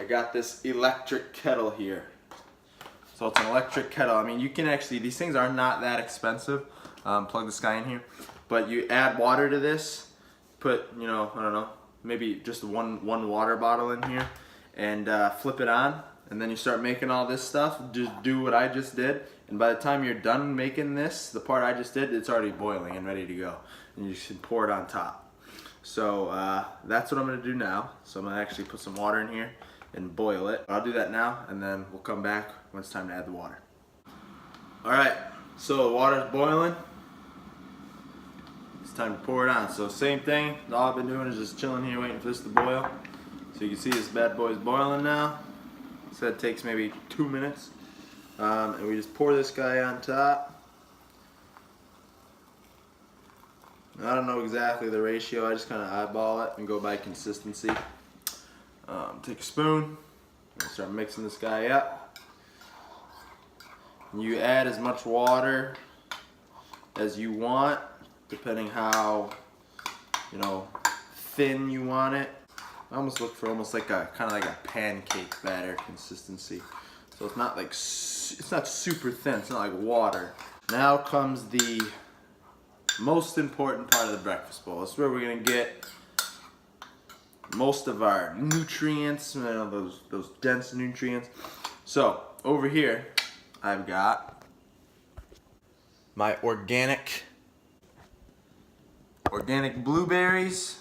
I got this electric kettle here. So it's an electric kettle. I mean, you can actually, these things are not that expensive. Plug this guy in here. But you add water to this, put, you know, I don't know, maybe just one water bottle in here, and flip it on. And then you start making all this stuff. Just do what I just did. And by the time you're done making this, the part I just did, it's already boiling and ready to go. And you can pour it on top. So that's what I'm gonna do now. So I'm gonna actually put some water in here and boil it. I'll do that now, and then we'll come back when it's time to add the water. All right, so the water's boiling. It's time to pour it on. So same thing, all I've been doing is just chilling here waiting for this to boil. So you can see this bad boy is boiling now. So it takes maybe 2 minutes. And we just pour this guy on top. I don't know exactly the ratio, I just kind of eyeball it and go by consistency. Take a spoon and start mixing this guy up. You add as much water as you want, depending how, you know, thin you want it. I almost look for almost like a kind of like a pancake batter consistency. So it's not like it's not super thin. It's not like water. Now comes the most important part of the breakfast bowl. This is where we're gonna get most of our nutrients, you know, those dense nutrients. So over here, I've got my organic blueberries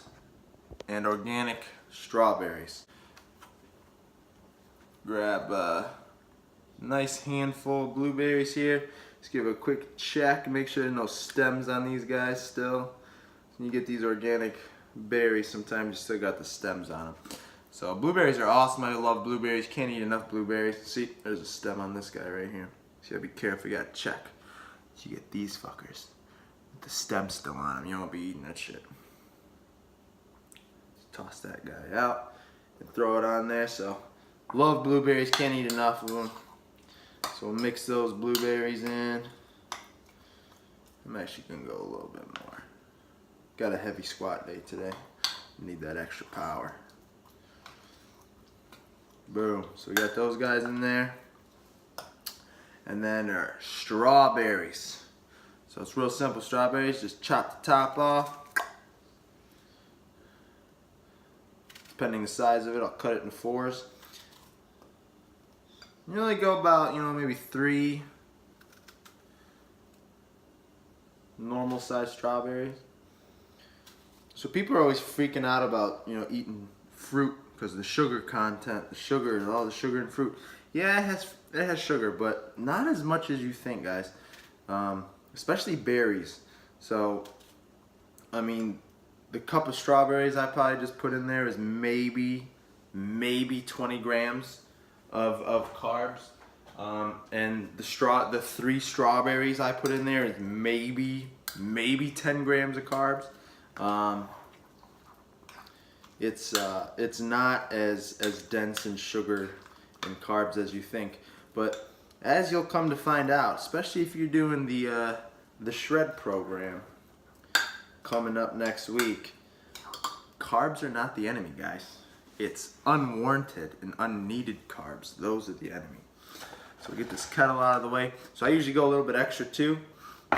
and organic strawberries. Grab a nice handful of blueberries here. Just give it a quick check, make sure there's no stems on these guys still. When you get these organic berries, sometimes you still got the stems on them. So blueberries are awesome. I love blueberries. Can't eat enough blueberries. See, there's a stem on this guy right here. So you gotta be careful. You gotta check. You get these fuckers with the stem still on them. You don't wanna be eating that shit. Just toss that guy out and throw it on there. So love blueberries. Can't eat enough of them. So we'll mix those blueberries in. I'm actually gonna go a little bit more. Got a heavy squat day today. Need that extra power. Boom. So we got those guys in there. And then our strawberries. So it's real simple. Strawberries, just chop the top off. Depending the size of it, I'll cut it in 4s. You only go about, you know, maybe 3 normal sized strawberries. So people are always freaking out about, you know, eating fruit because of the sugar content, the sugar and all the sugar in fruit. Yeah, it has sugar, but not as much as you think, guys. Especially berries. So, I mean, the cup of strawberries I probably just put in there is maybe 20 grams of carbs. And the 3 strawberries I put in there is maybe 10 grams of carbs. It's not as dense in sugar and carbs as you think, but as you'll come to find out, especially if you're doing the shred program coming up next week, carbs are not the enemy, guys. It's unwarranted and unneeded carbs. Those are the enemy. So we get this kettle out of the way. So I usually go a little bit extra too.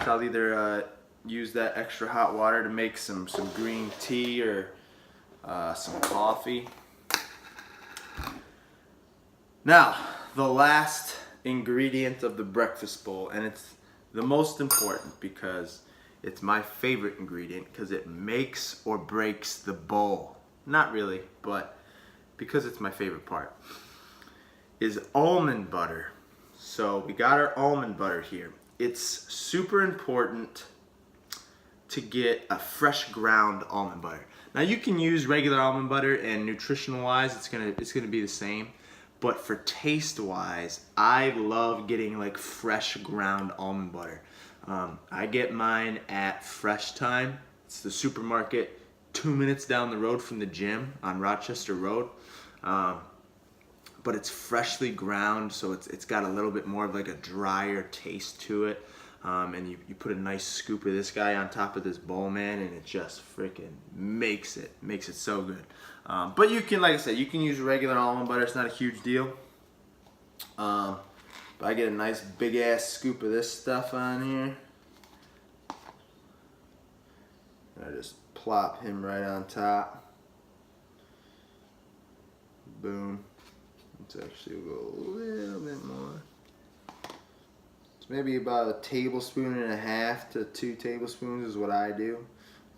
So I'll either use that extra hot water to make some green tea or some coffee. Now, the last ingredient of the breakfast bowl, and it's the most important because it's my favorite ingredient because it makes or breaks the bowl. Not really, but because it's my favorite part, is almond butter. So we got our almond butter here. It's super important to get a fresh ground almond butter. Now you can use regular almond butter, and nutritional wise it's gonna be the same, but for taste wise, I love getting like fresh ground almond butter. I get mine at Fresh Time. It's the supermarket 2 minutes down the road from the gym on Rochester Road. But it's freshly ground, so it's got a little bit more of like a drier taste to it. and you put a nice scoop of this guy on top of this bowl, man, and it just freaking makes it so good. But you can, like I said, you can use regular almond butter. It's not a huge deal. But I get a nice big ass scoop of this stuff on here. And I just plop him right on top. Boom. Let's actually go a little bit more. It's maybe about a tablespoon and a half to 2 tablespoons is what I do.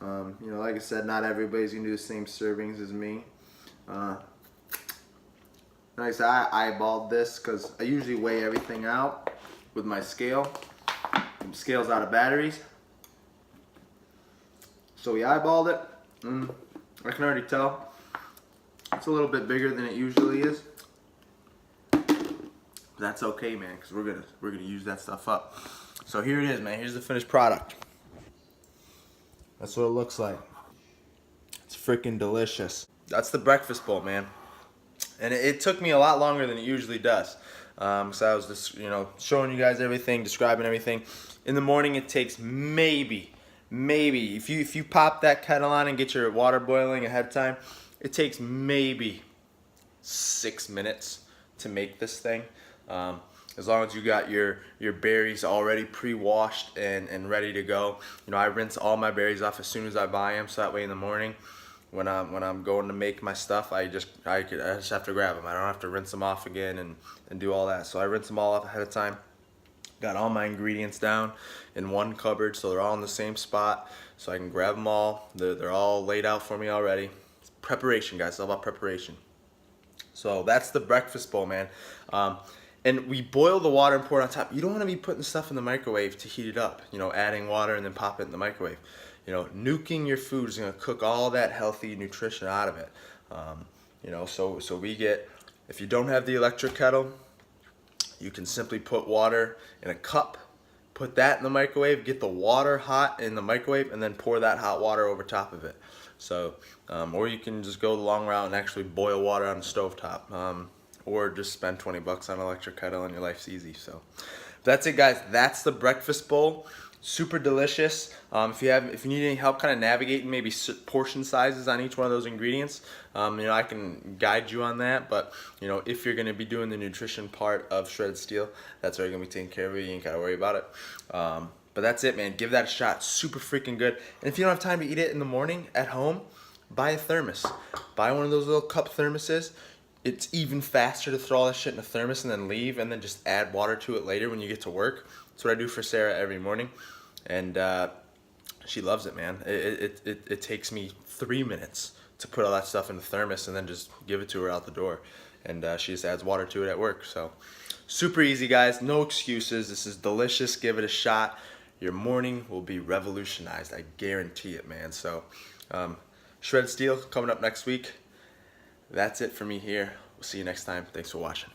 You know, like I said, not everybody's gonna do the same servings as me. Like I said, I eyeballed this because I usually weigh everything out with my scale. The scale's out of batteries. So we eyeballed it. I can already tell it's a little bit bigger than it usually is. That's okay, man, because we're gonna use that stuff up. So here it is, man. Here's the finished product. That's what it looks like. It's freaking delicious. That's the breakfast bowl, man. And it took me a lot longer than it usually does. So I was just, you know, showing you guys everything, describing everything. In the morning, it takes maybe if you pop that kettle on and get your water boiling ahead of time, it takes maybe 6 minutes to make this thing. As long as you got your berries already pre-washed and ready to go. You know, I rinse all my berries off as soon as I buy them, so that way in the morning when I'm going to make my stuff, I just have to grab them. I don't have to rinse them off again and do all that. So I rinse them all off ahead of time. Got all my ingredients down in one cupboard, so they're all in the same spot, so I can grab them all. They're all laid out for me already. It's preparation, guys. It's all about preparation. So that's the breakfast bowl, man. And we boil the water and pour it on top. You don't want to be putting stuff in the microwave to heat it up. You know, adding water and then pop it in the microwave. You know, nuking your food is going to cook all that healthy nutrition out of it. You know, so we get, if you don't have the electric kettle, you can simply put water in a cup, put that in the microwave, get the water hot in the microwave, and then pour that hot water over top of it. So, or you can just go the long route and actually boil water on the stovetop. Or just spend 20 bucks on an electric kettle and your life's easy. So that's it, guys. That's the breakfast bowl. Super delicious. If you need any help kind of navigating maybe portion sizes on each one of those ingredients, you know, I can guide you on that. But you know, if you're going to be doing the nutrition part of shredded steel, that's where you're going to be taking care of it. You ain't got to worry about it. But that's it, man. Give that a shot. Super freaking good. And if you don't have time to eat it in the morning at home, buy a thermos. Buy one of those little cup thermoses. It's even faster to throw all that shit in a thermos and then leave and then just add water to it later when you get to work. That's what I do for Sarah every morning. And she loves it, man. It takes me 3 minutes to put all that stuff in the thermos and then just give it to her out the door. And she just adds water to it at work. So super easy, guys. No excuses. This is delicious. Give it a shot. Your morning will be revolutionized. I guarantee it, man. So shredded steel coming up next week. That's it for me here. We'll see you next time. Thanks for watching.